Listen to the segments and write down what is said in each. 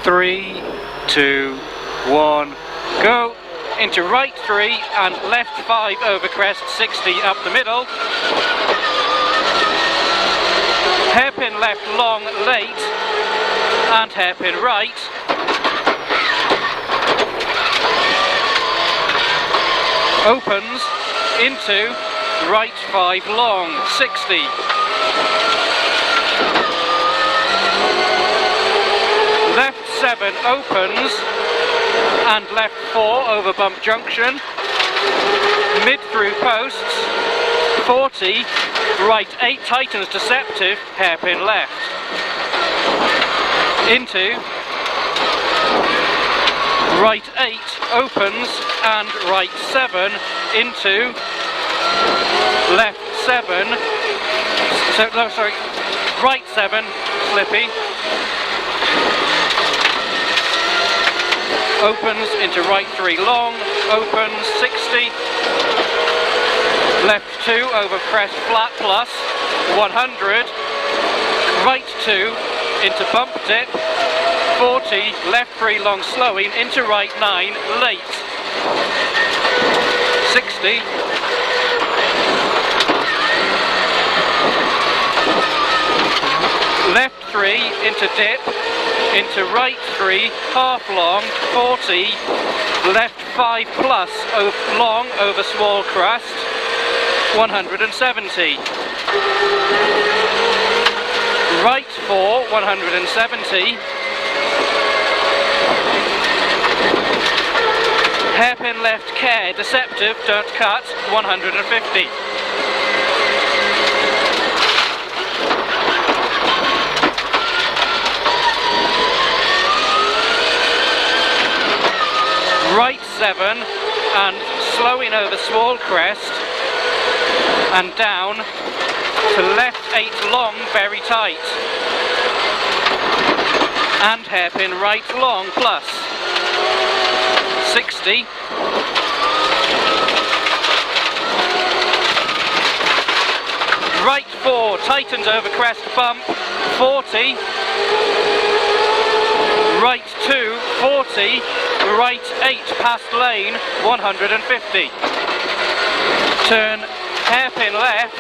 3, 2, 1, go. Into right 3 and left 5 over crest, 60 up the middle. Hairpin left long, late, and hairpin right. Opens into right 5 long, 60. Left 7 opens and left 4 over bump junction. Mid through posts, 40. Right 8 tightens deceptive, hairpin left. Into right 8 opens and right 7 into left 7. So no, sorry, right 7 slippy. Opens into right 3 long, opens 60. Left 2 over crest flat plus 100, right 2 into bump dip, 40, left 3 long slowing into right 9, late, 60, left 3 into dip, into right 3, half long, 40, left 5 plus long over small crest, 170. Right 4, 170. Hairpin left care, deceptive, don't cut, 150. Right 7 and slowing over small crest and down to left 8 long, very tight, and hairpin right long plus 60. Right 4 tightens over crest bump, 40. Right 2, 40. Right 8 past lane, 150. Turn hairpin left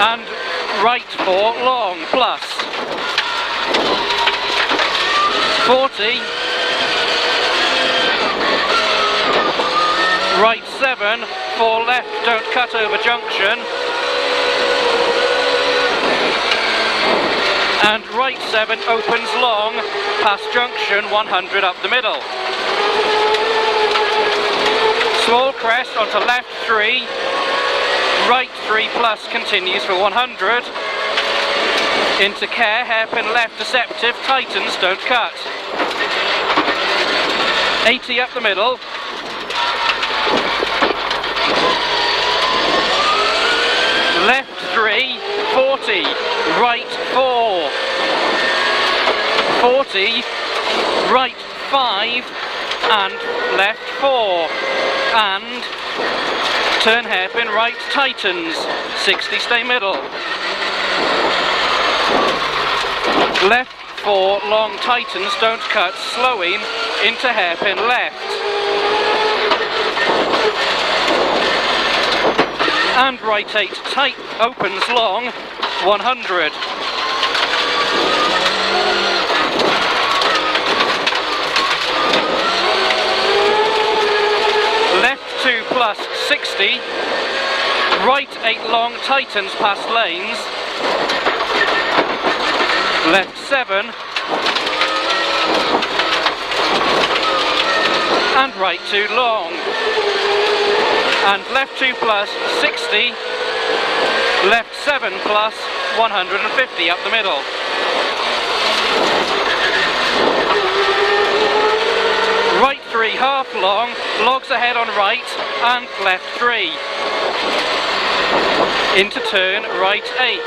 and right 4 long plus 40. Right 7, 4 left, don't cut over junction. And right 7 opens long, past junction, 100 up the middle. Small crest onto left 3, right 3 plus continues for 100. Into care, hairpin left deceptive, tightens, don't cut. 80 up the middle. Left 3, 40, right 4, 40, right 5 and left 4 and turn hairpin right tightens, 60 stay middle. Left 4 long tightens, don't cut, slowing into hairpin left. And right 8 tight opens long, 100. Left 2 plus 60. Right 8 long tightens past lanes. Left 7. And right 2 long. And left 2 plus 60, left 7 plus 150 up the middle. Right 3 half long, logs ahead on right and left 3. Into turn right 8.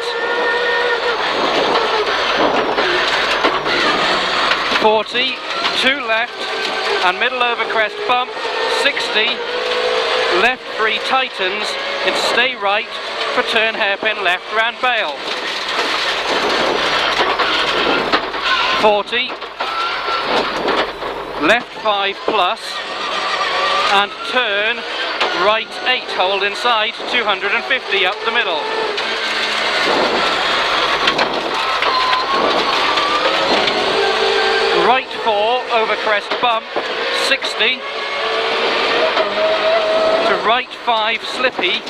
40, 2 left and middle over crest bump, 60. Left 3 tightens, it's stay right for turn hairpin left round bail. 40, left 5 plus, and turn right 8, hold inside, 250 up the middle. Right 4 over crest bump, 60, to right 5 slippy,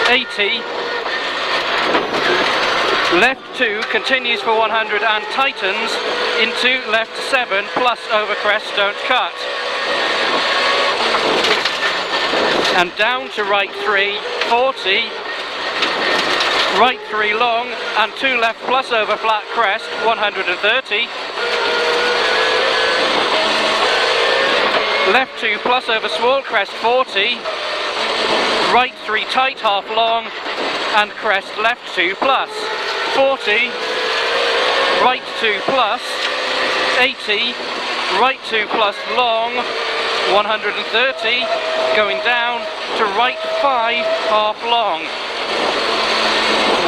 80, left 2 continues for 100 and tightens into left 7 plus over crest, don't cut. And down to right 3, 40, right 3 long and 2 left plus over flat crest, 130. Left 2 plus over small crest, 40. Right 3 tight half long and crest left 2 plus, 40. Right 2 plus, 80. Right 2 plus long, 130. Going down to right 5 half long,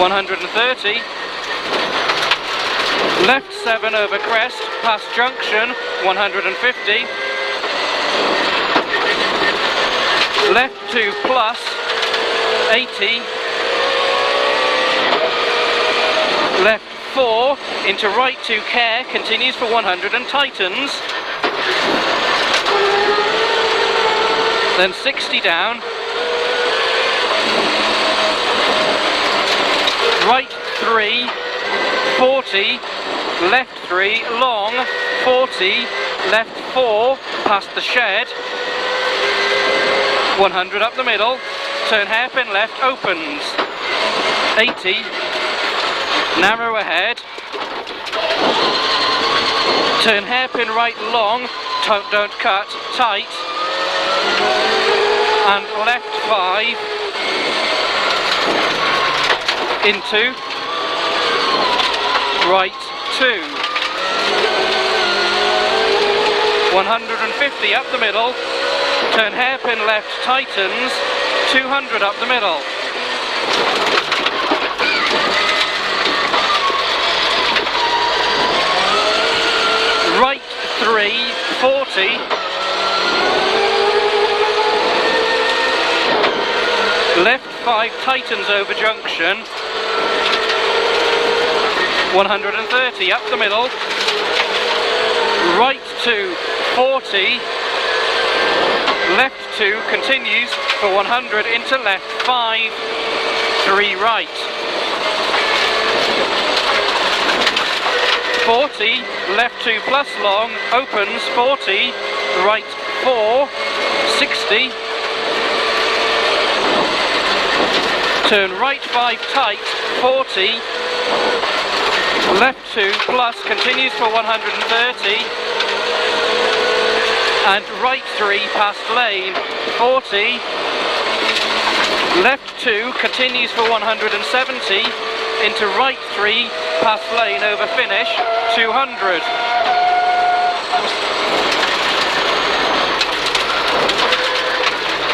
130. Left 7 over crest, past junction, 150. Left 2 plus, 80. Left 4 into right 2 care, continues for 100 and tightens. Then 60 down. Right 3, 40, left 3, long, 40, left 4, past the shed, 100 up the middle, turn hairpin left, opens, 80, narrow ahead, turn hairpin right long, don't cut, tight, and left 5, into right 2, 150 up the middle, turn hairpin left, tightens, 200 up the middle. Right 3, 40, left 5 tightens over junction, 130 up the middle, right 2, 40, left 2 continues for 100 into left 5, 3 right, 40, left 2 plus long, opens, 40, right 4, 60, turn right 5 tight, 40, left 2 plus continues for 130, and right 3 past lane, 40, left 2 continues for 170, into right 3 past lane over finish, 200.